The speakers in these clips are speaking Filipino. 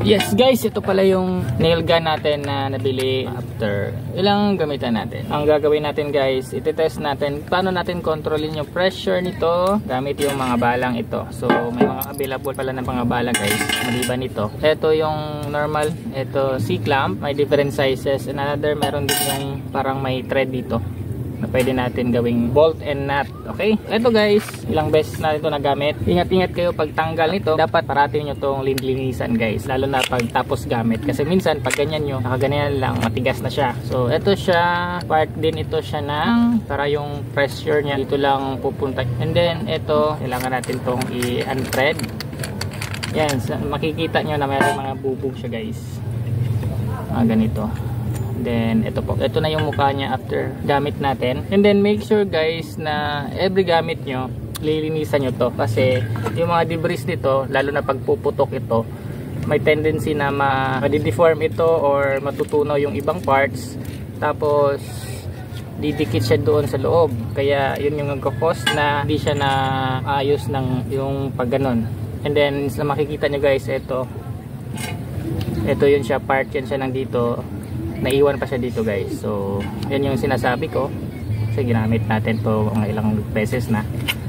Yes guys, ito pala yung nail gun natin na nabili after ilang gamitan natin. Ang gagawin natin guys, itetest natin paano natin kontrolin yung pressure nito gamit yung mga balang ito. So may mga available pala ng mga bala guys, maliban nito. Ito yung normal, ito C-clamp, may different sizes. And another, meron din yung parang may thread dito na pwede natin gawing bolt and nut. Okay, ito guys, ilang beses na ito nagamit. Ingat-ingat kayo pag tanggal nito, dapat parating nyo itong linisan guys, lalo na pag tapos gamit, kasi minsan pag ganyan nyo, nakaganyan lang, matigas na siya. So ito siya, part din ito siya ng para yung pressure nya dito lang pupunta. And then ito, kailangan natin itong i-unthread. Yan, makikita nyo na mayroong mga bubog siya guys, ganito. Then ito po, ito na yung mukha niya after gamit natin. And then make sure guys na every gamit nyo, lilinisan nyo to, kasi yung mga debris nito, lalo na pag puputok ito, may tendency na ma-deform ito or matutunaw yung ibang parts, tapos didikit siya doon sa loob. Kaya yun yung nagkakos na hindi siya na ayos ng yung pag ganon. And then sa makikita nyo guys, ito yun siya, part yan siya ng dito, naiwan pa siya dito guys. So yan yung sinasabi ko, kasi ginamit natin to mga ilang beses na.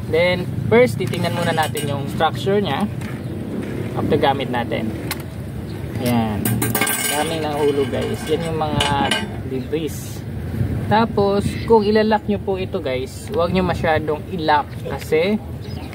Then first, titingnan muna natin yung structure nya after gamit natin. Yan, daming nahulog guys, yan yung mga debris. Tapos kung ilalak nyo po ito guys, huwag nyo masyadong ilak, kasi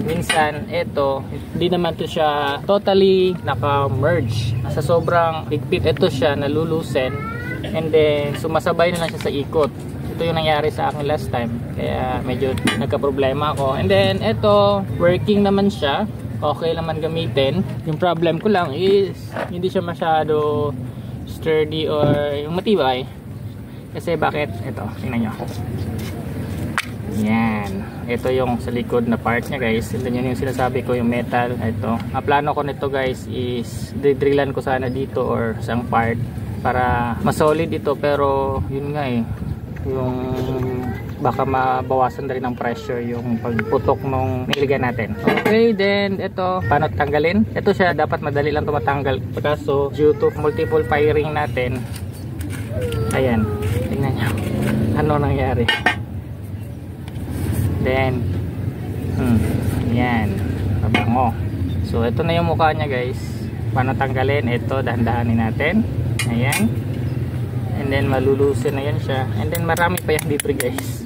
minsan ito, hindi naman to siya totally naka-merge. Sa sobrang higpit ito siya nalulusen, and then sumasabay na lang siya sa ikot. Ito yung nangyari sa akin last time, kaya medyo nagka-problema ako. And then ito, working naman siya, okay naman gamitin. Yung problem ko lang is hindi siya masyado sturdy or yung matibay. Kasi bakit? Ito, tingnan nyo. Yan, ito yung sa likod na part nya guys. And then yun yung sinasabi ko, yung metal. Ito, ang plano ko nito guys is didrillan ko sana dito or isang part para masolid ito, pero yun nga yung baka mabawasan na rin ng pressure yung pagputok ng niligan natin. Okay, then ito, paano tanggalin? Ito siya, dapat madali lang tumatanggal, kaso due to multiple firing natin, ayan, tingnan nyo ano nangyari. Then yan, mabango. So ito na yung mukha nya guys. Paano tanggalin? Ito, dahan-dahanin natin. Ayan, and then malulusin na yan siya, and then marami pa yan dito guys.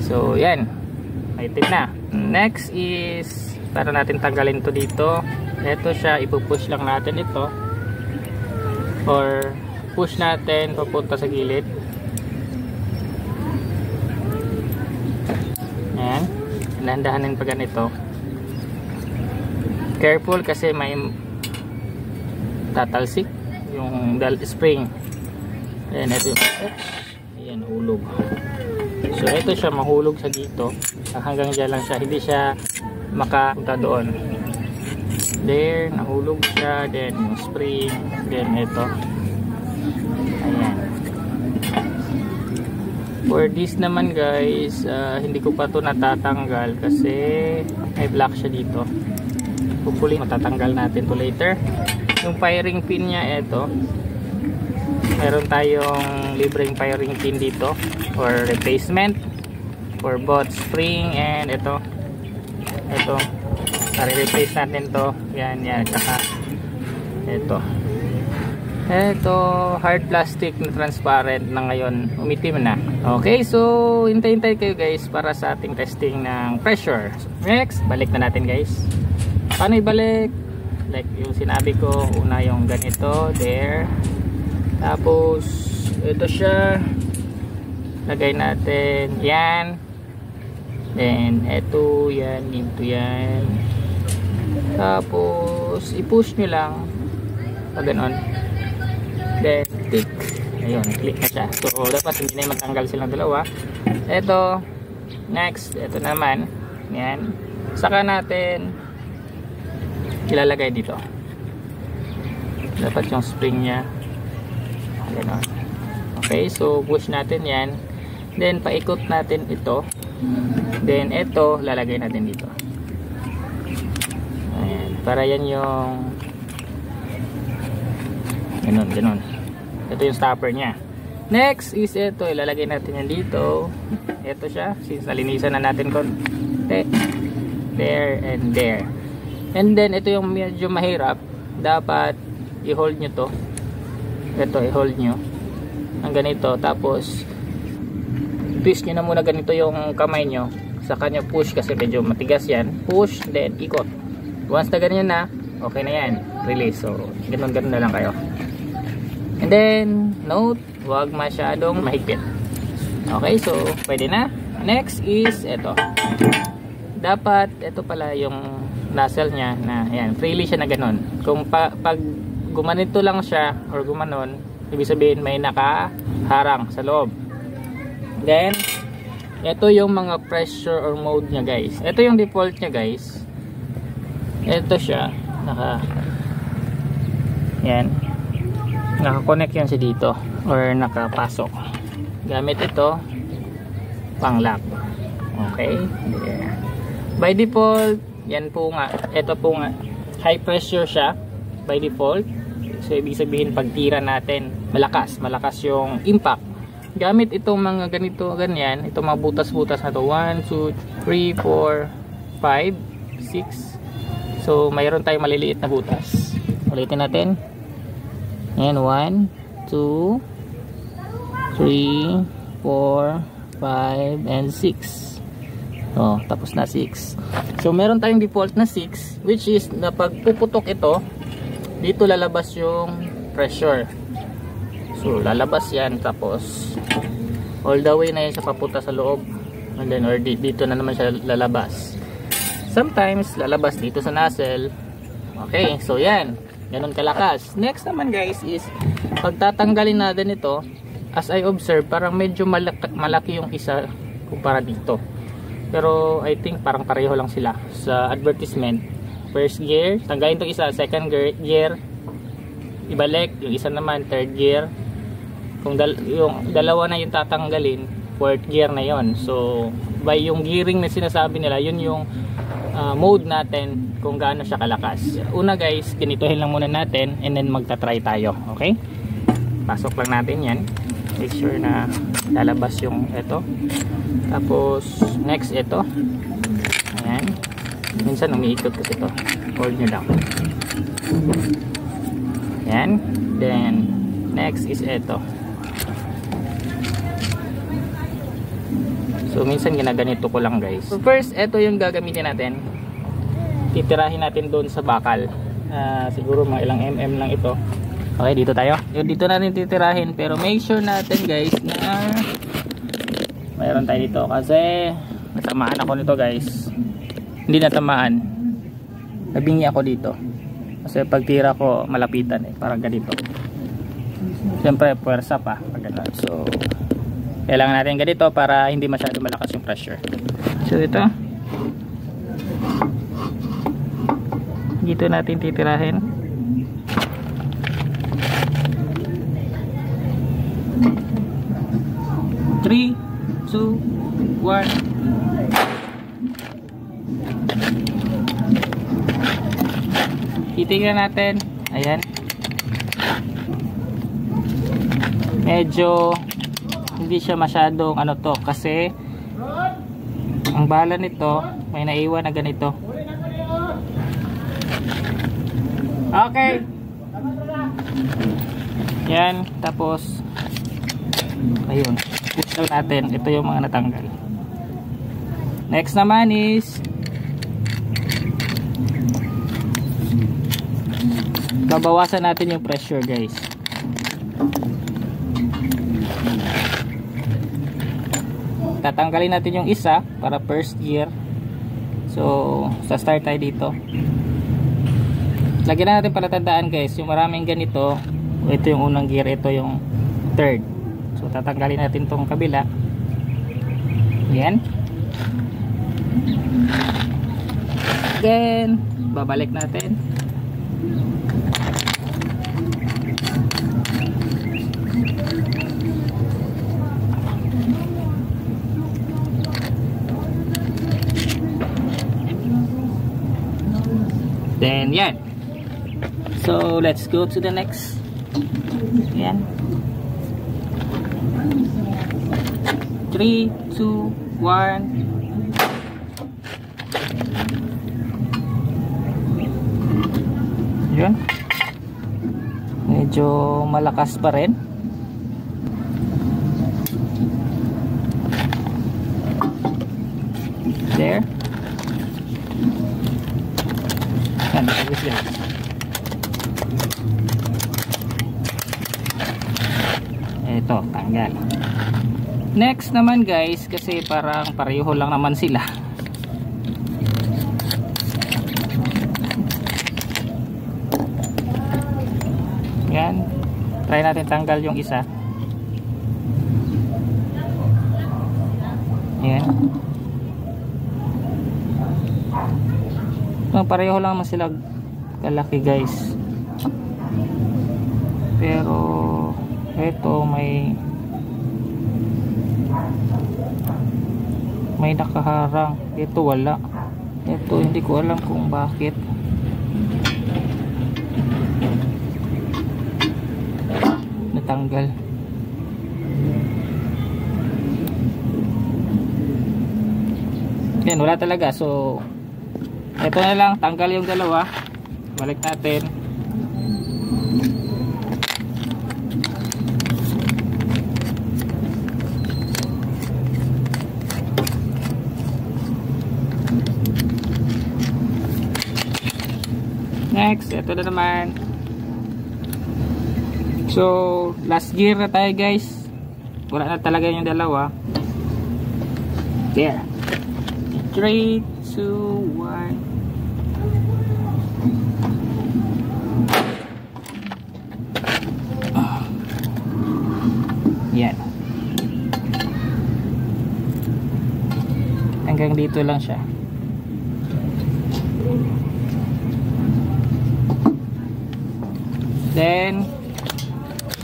So yan, maitim na. Next is para natin tanggalin to dito. Ito siya, ipupush lang natin ito, or push natin papunta sa gilid. Ayan, dahan-dahanin pa ganito. Careful kasi may tatalsik yung spring. Ayan, ito yung ayan, hulog. So ito siya, mahulog sa dito hanggang dyan lang siya, hindi siya makapunta doon. There, nahulog siya. Then yung spring, then ito, ayan. For this naman guys, hindi ko pa to natatanggal kasi may black siya dito. Hopefully matatanggal natin to later. Yung firing pin nya, ito, meron tayong libreng firing pin dito for replacement for both spring and ito para replace natin to. Yan, saka ito hard plastic na transparent na ngayon umitim na. Okay, so hintay-hintay kayo guys para sa ating testing ng pressure. Next, balik na natin guys. Paano ibalik? Like yung sinabi ko, una yung ganito, there. Tapos ito siya, lagay natin yan, then ito yan, dito yan. Tapos i-push nyo lang pag ganon, then click. Ayun, click na siya. So dapat hindi na matanggal silang dalawa. Ito, next, ito naman yan, saka natin ilalagay dito. Dapat yung spring nya gano'n. Okay, so push natin yan, then paikot natin ito, then ito lalagay natin dito. Ayan, para yan yung Ganun. Ito yung stopper niya. Next is ito, ilalagay natin yan dito. Ito siya, since nalinisan na natin konti. There and there. And then ito yung medyo mahirap, dapat i-hold nyo to. Ito, i-hold nyo ang ganito, tapos twist nyo na muna ganito yung kamay nyo, saka nyo push kasi medyo matigas yan. Push, then ikot. Once na ganyan na, okay na yan, release. So ganun na lang kayo. And then note, huwag masyadong mahigpit. Okay, so pwede na. Next is ito, dapat ito pala yung nozzle nya na ayan, freely siya na ganun. Kung pag gumanito lang siya or gumanon, ibig sabihin may nakaharang sa loob. Then ito yung mga pressure or mode nya guys. Ito yung default nya guys. Ito siya, naka-connect yan siya dito or nakapasok. Gamit ito pang lock. Okay, yeah. By default yan po nga, ito po nga high pressure siya by default. So ibig sabihin pag tira natin malakas yung impact. Gamit itong mga ganito, ganyan, itong mga butas-butas na to, 1, 2, 3, 4, 5, 6. So mayroon tayong maliliit na butas. Ulitin natin. Ayan, 1, 2, 3, 4, 5, and 6. Oh, tapos na 6. So meron tayong default na 6, which is na pag puputok ito, dito lalabas yung pressure. So lalabas yan, tapos all the way na yan siya papunta sa loob, and then or dito na naman siya lalabas. Sometimes lalabas dito sa nozzle. Okay, so yan, ganun kalakas. Next naman guys is pagtatanggalin natin ito, as I observe, parang medyo malaki yung isa kumpara dito. Pero I think parang pareho lang sila sa advertisement. First gear, tanggalin itong isa. Second gear, ibalik. Yung isa naman, third gear. Kung yung dalawa na yung tatanggalin, fourth gear na yon. So by yung gearing na sinasabi nila, yun yung mode natin kung gaano siya kalakas. Una guys, ganitohin lang muna natin and then magta-try tayo. Okay, pasok lang natin yan, make sure na lalabas yung ito. Tapos next ito, ayan, minsan umiikot kasi ito, hold nyo lang, ayan. Then next is ito. So minsan ginaganito ko lang guys. So first, ito yung gagamitin natin. Titirahin natin doon sa bakal. Siguro mga ilang mm lang ito. Okay, dito tayo. Dito natin titirahin, pero make sure natin guys na mayroon tayo dito, kasi natamaan ako nito guys. Hindi natamaan, nabingi ako dito kasi pag tira ko malapitan parang ganito. Siyempre puwersa pa pag ganun. So kailangan natin ganito para hindi masyado malakas yung pressure. So ito, dito natin titirahin. Three, 2, 1. Titingnan natin. Ayan, medyo hindi siya masyadong ano to, kasi ang bala nito may naiwan na ganito. Okay, yan. Tapos ayun, push lang natin. Ito yung mga natanggal. Next naman is babawasan natin yung pressure guys. Tatanggalin natin yung isa para first gear. So sa start tayo dito. Lagyan na natin palatandaan guys, yung maraming ganito, ito yung unang gear, ito yung third. So tatanggalin natin tong kabila. Yan. Then babalik natin. Then yan. So let's go to the next Yan. 3, 2, 1. Yun. Medyo malakas pa rin. There. Yan, ayos yan. Ito, tanggal. Next naman guys, kasi parang pareho lang naman sila. Yan. Try natin tanggal yung isa. Yan. Pareho lang naman sila kalaki guys. Pero ito may nakaharang. Ito wala. Ito hindi ko alam kung bakit. Natanggal. Yan, wala talaga. So ito na lang, tanggal yung dalawa. Balik natin. Next, ito na naman. So, last gear na tayo guys. Wala na talaga yung dalawa. There. 3, 2, 1. Yan. Hanggang dito lang siya. Then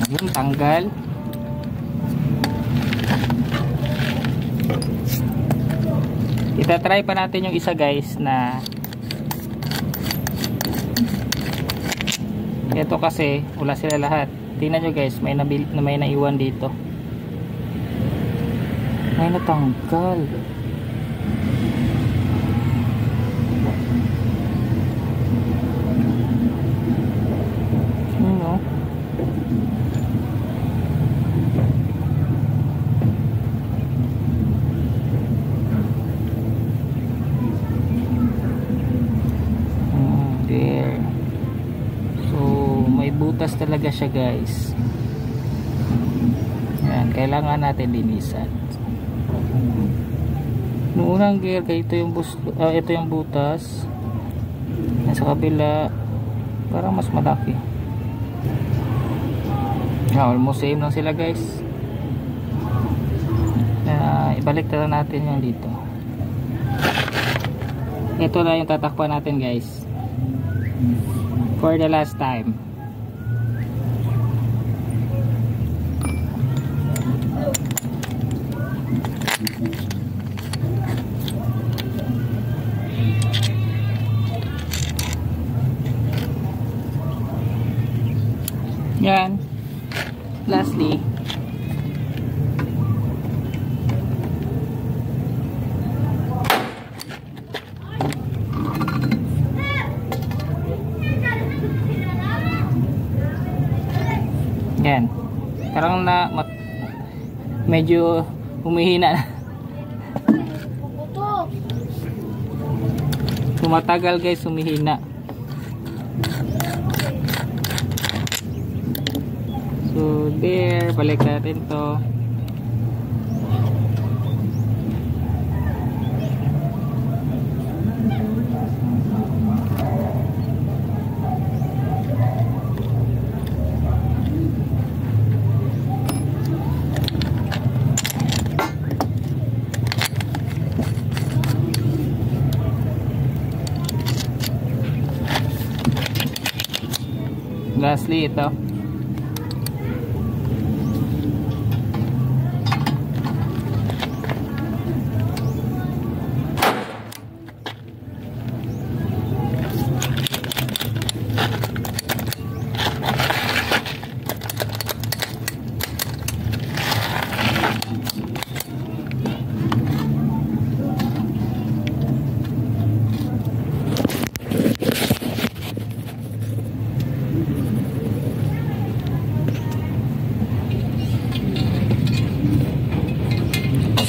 yun, tanggal. Itatry pa natin yung isa guys na ito kasi wala sila lahat. Tingnan nyo guys, may naiwan dito. May natanggal. Ano? There. So, may butas talaga siya guys. Yan, kailangan natin linisan. Noong unang gear, ito yung butas. Nasa kabila, parang mas malaki. Almost same lang sila guys. Ibalik na natin yung dito. Ito na yung tatakpan natin guys. For the last time. Yan. Lastly, yan. Parang medyo humihina na. Tumatagal guys, humihina. So there, balik natin to. Lastly, ito.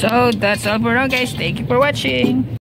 So, that's all for now guys. Thank you for watching.